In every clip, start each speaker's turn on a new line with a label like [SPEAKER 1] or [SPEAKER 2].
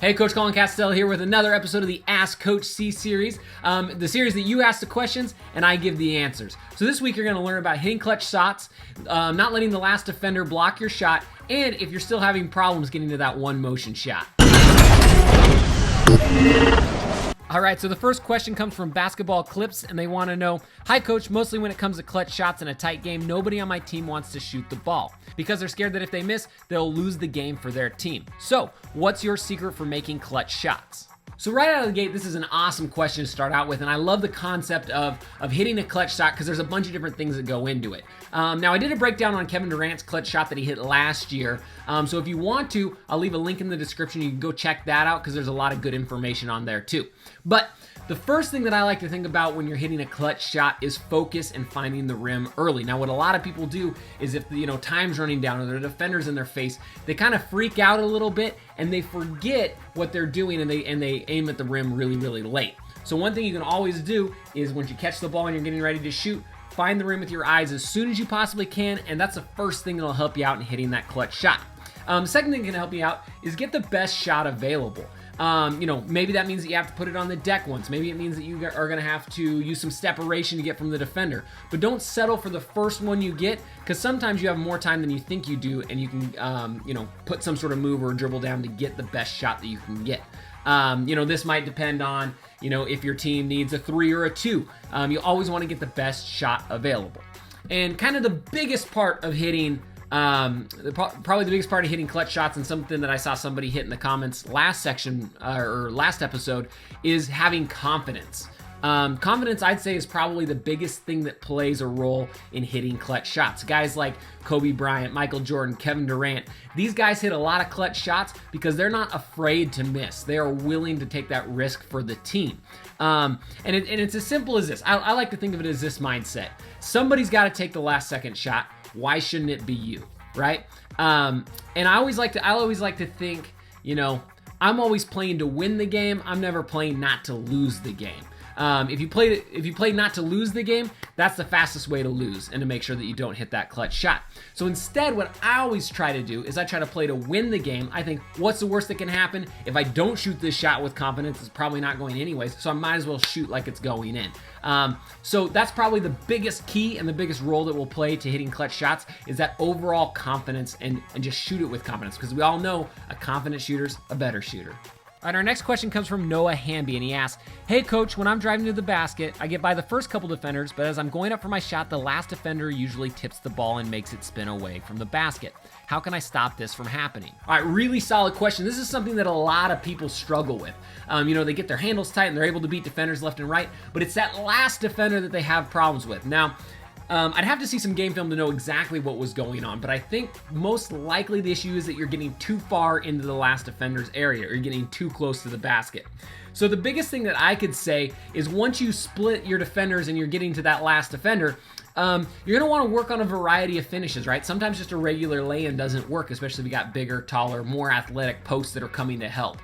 [SPEAKER 1] Hey, Coach Colin Castell here with another episode of the AskCoachC series, the series that you ask the questions and I give the answers. So this week you're going to learn about hitting clutch shots, not letting the last defender block your shot, and if you're still having problems getting to that one motion shot. All right, so the first question comes from Basketball Clips, and they want to know, hi coach, mostly when it comes to clutch shots in a tight game, nobody on my team wants to shoot the ball because they're scared that if they miss, they'll lose the game for their team. So what's your secret for making clutch shots? So right out of the gate, this is an awesome question to start out with, and I love the concept of hitting a clutch shot because there's a bunch of different things that go into it. Now, I did a breakdown on Kevin Durant's clutch shot that he hit last year, so if you want to, I'll leave a link in the description. You can go check that out because there's a lot of good information on there too. But the first thing that I like to think about when you're hitting a clutch shot is focus and finding the rim early. Now, what a lot of people do is if time's running down or their defender's in their face, they kind of freak out a little bit and they forget what they're doing and they aim at the rim really, really late. So one thing you can always do is once you catch the ball and you're getting ready to shoot, find the rim with your eyes as soon as you possibly can, and that's the first thing that'll help you out in hitting that clutch shot. The second thing that can help you out is get the best shot available. Maybe that means that you have to put it on the deck once. Maybe it means that you are going to have to use some separation to get from the defender. But don't settle for the first one you get, because sometimes you have more time than you think you do, and you can, put some sort of move or dribble down to get the best shot that you can get. This might depend on, if your team needs a 3 or a 2. You always want to get the best shot available. And kind of the biggest part of hitting probably the biggest part of hitting clutch shots, and something that I saw somebody hit in the comments last section or last episode, is having confidence. Confidence, I'd say, is probably the biggest thing that plays a role in hitting clutch shots. Guys like Kobe Bryant, Michael Jordan, Kevin Durant, these guys hit a lot of clutch shots because they're not afraid to miss. They are willing to take that risk for the team. And it's as simple as this. I like to think of it as this mindset. Somebody's got to take the last second shot. Why shouldn't it be you, right? And I always like to think, I'm always playing to win the game. I'm never playing not to lose the game. If you play not to lose the game, that's the fastest way to lose and to make sure that you don't hit that clutch shot. So instead, what I always try to do is I try to play to win the game. I think, what's the worst that can happen? If I don't shoot this shot with confidence, it's probably not going anyways, so I might as well shoot like it's going in. So that's probably the biggest key and the biggest role that we'll play to hitting clutch shots, is that overall confidence and just shoot it with confidence, because we all know a confident shooter's a better shooter. All right, our next question comes from Noah Hamby, and he asks, hey coach, when I'm driving to the basket, I get by the first couple defenders, but as I'm going up for my shot, the last defender usually tips the ball and makes it spin away from the basket. How can I stop this from happening? All right, really solid question. This is something that a lot of people struggle with. They get their handles tight and they're able to beat defenders left and right, but it's that last defender that they have problems with. Now, I'd have to see some game film to know exactly what was going on, but I think most likely the issue is that you're getting too far into the last defender's area, or you're getting too close to the basket. So the biggest thing that I could say is once you split your defenders and you're getting to that last defender, you're going to want to work on a variety of finishes, right? Sometimes just a regular lay-in doesn't work, especially if you got bigger, taller, more athletic posts that are coming to help.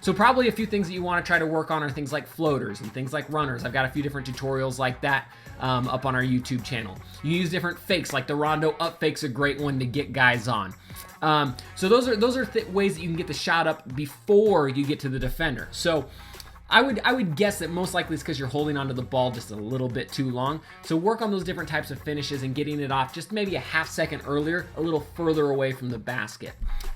[SPEAKER 1] So probably a few things that you want to try to work on are things like floaters and things like runners. I've got a few different tutorials like that up on our YouTube channel. You use different fakes, like the Rondo up fake's a great one to get guys on. So those are ways that you can get the shot up before you get to the defender. So I would guess that most likely it's because you're holding onto the ball just a little bit too long. So work on those different types of finishes and getting it off just maybe a half second earlier, a little further away from the basket.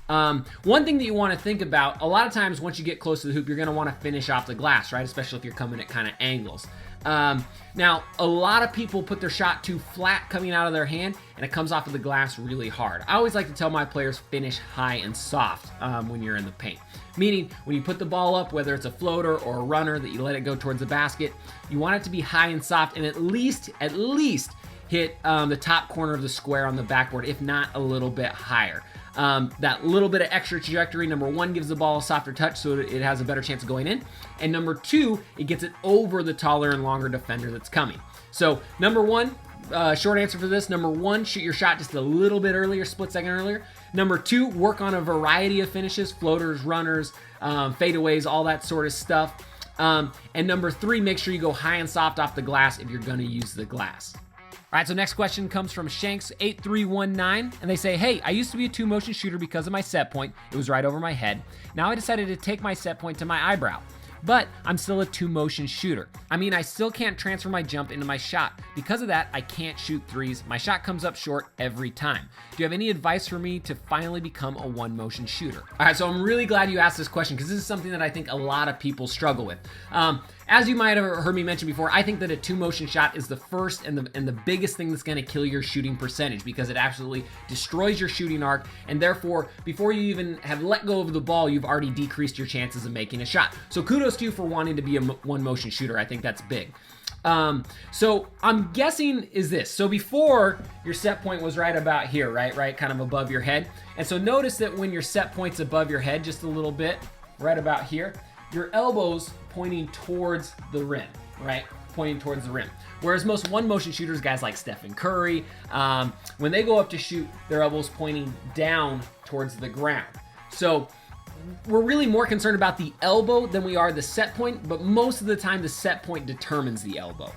[SPEAKER 1] One thing that you want to think about, a lot of times once you get close to the hoop, you're going to want to finish off the glass, right? Especially if you're coming at kind of angles. Now, a lot of people put their shot too flat coming out of their hand, and it comes off of the glass really hard. I always like to tell my players, finish high and soft when you're in the paint. Meaning, when you put the ball up, whether it's a floater or a runner, that you let it go towards the basket, you want it to be high and soft and at least hit the top corner of the square on the backboard, if not a little bit higher. That little bit of extra trajectory, number one, gives the ball a softer touch so that it has a better chance of going in. And number two, it gets it over the taller and longer defender that's coming. So number one, short answer for this, number one, shoot your shot just a little bit earlier, split second earlier. Number two, work on a variety of finishes, floaters, runners, fadeaways, all that sort of stuff. And number three, make sure you go high and soft off the glass if you're going to use the glass. All right, so next question comes from Shanks8319, and they say, hey, I used to be a 2-motion shooter because of my set point. It was right over my head. Now I decided to take my set point to my eyebrow, but I'm still a 2-motion shooter. I mean, I still can't transfer my jump into my shot. Because of that, I can't shoot threes. My shot comes up short every time. Do you have any advice for me to finally become a 1-motion shooter? All right, so I'm really glad you asked this question because this is something that I think a lot of people struggle with. As you might have heard me mention before, I think that a 2-motion shot is the first and the biggest thing that's gonna kill your shooting percentage because it absolutely destroys your shooting arc, and therefore, before you even have let go of the ball, you've already decreased your chances of making a shot. So kudos to you for wanting to be a 1-motion shooter. I think that's big. So I'm guessing is this. So before, your set point was right about here, right? Kind of above your head. And so notice that when your set point's above your head just a little bit, right about here, your elbow's pointing towards the rim, right? Pointing towards the rim. Whereas most 1-motion shooters, guys like Stephen Curry, when they go up to shoot, their elbow's pointing down towards the ground. So we're really more concerned about the elbow than we are the set point, but most of the time the set point determines the elbow.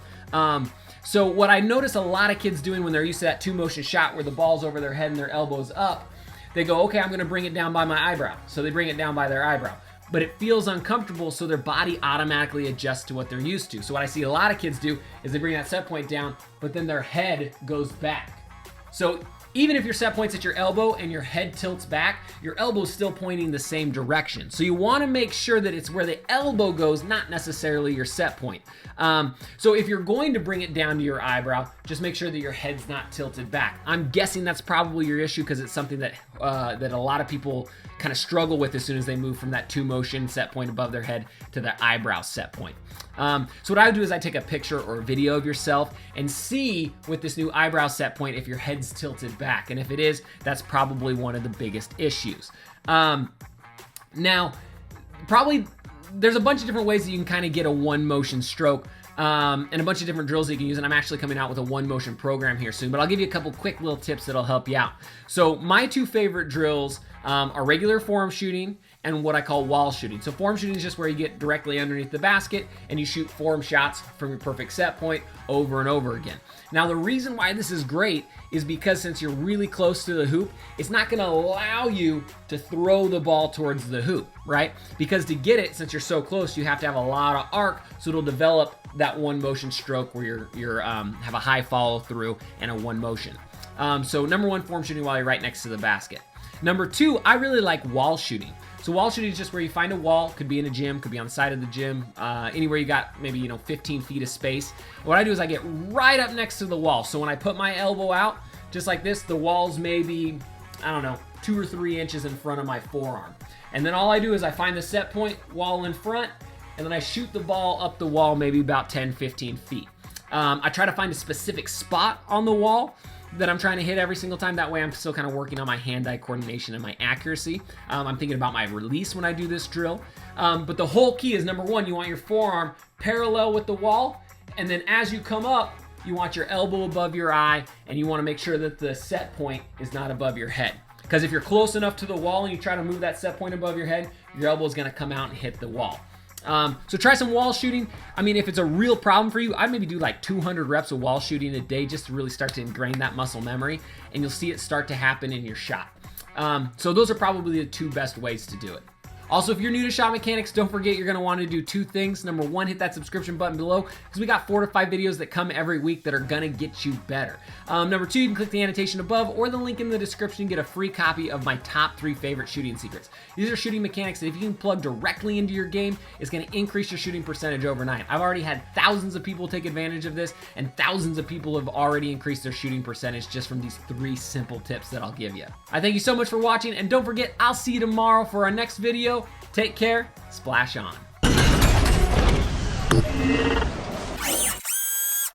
[SPEAKER 1] So what I notice a lot of kids doing when they're used to that 2-motion shot where the ball's over their head and their elbow's up, they go, okay, I'm gonna bring it down by my eyebrow. So they bring it down by their eyebrow. But it feels uncomfortable, so their body automatically adjusts to what they're used to. So what I see a lot of kids do is they bring that set point down, but then their head goes back. So even if your set point's at your elbow and your head tilts back, your elbow's still pointing the same direction. So you wanna make sure that it's where the elbow goes, not necessarily your set point. So if you're going to bring it down to your eyebrow, just make sure that your head's not tilted back. I'm guessing that's probably your issue because it's something that that a lot of people kind of struggle with as soon as they move from that 2-motion set point above their head to the eyebrow set point. So what I would do is I take a picture or a video of yourself and see with this new eyebrow set point if your head's tilted back. And if it is, that's probably one of the biggest issues. Now, probably there's a bunch of different ways that you can kind of get a 1-motion stroke. And a bunch of different drills that you can use, and I'm actually coming out with a 1-motion program here soon, but I'll give you a couple quick little tips that'll help you out. So my 2 favorite drills are regular forearm shooting and what I call wall shooting. So forearm shooting is just where you get directly underneath the basket and you shoot forearm shots from your perfect set point over and over again. Now the reason why this is great is because since you're really close to the hoop, it's not gonna allow you to throw the ball towards the hoop, right? Because to get it, since you're so close, you have to have a lot of arc, so it'll develop that 1-motion stroke where you're have a high follow through and a 1-motion. So number 1, form shooting while you're right next to the basket. Number 2, I really like wall shooting. So wall shooting is just where you find a wall, could be in a gym, could be on the side of the gym, anywhere you got maybe 15 feet of space. And what I do is I get right up next to the wall. So when I put my elbow out, just like this, the wall's maybe, I don't know, 2 or 3 inches in front of my forearm. And then all I do is I find the set point, wall in front, and then I shoot the ball up the wall maybe about 10, 15 feet. I try to find a specific spot on the wall that I'm trying to hit every single time. That way I'm still kind of working on my hand-eye coordination and my accuracy. I'm thinking about my release when I do this drill. But the whole key is, number 1, you want your forearm parallel with the wall, and then as you come up, you want your elbow above your eye, and you want to make sure that the set point is not above your head. Because if you're close enough to the wall and you try to move that set point above your head, your elbow is going to come out and hit the wall. So try some wall shooting. I mean, if it's a real problem for you, I'd maybe do like 200 reps of wall shooting a day just to really start to ingrain that muscle memory, and you'll see it start to happen in your shot. So those are probably the 2 best ways to do it. Also, if you're new to Shot Mechanics, don't forget you're going to want to do 2 things. Number 1, hit that subscription button below because we got 4 to 5 videos that come every week that are going to get you better. Number 2, you can click the annotation above or the link in the description, get a free copy of my top 3 favorite shooting secrets. These are shooting mechanics that if you can plug directly into your game, it's going to increase your shooting percentage overnight. I've already had thousands of people take advantage of this, and thousands of people have already increased their shooting percentage just from these 3 simple tips that I'll give you. I thank you so much for watching, and don't forget, I'll see you tomorrow for our next video. Take care, splash on.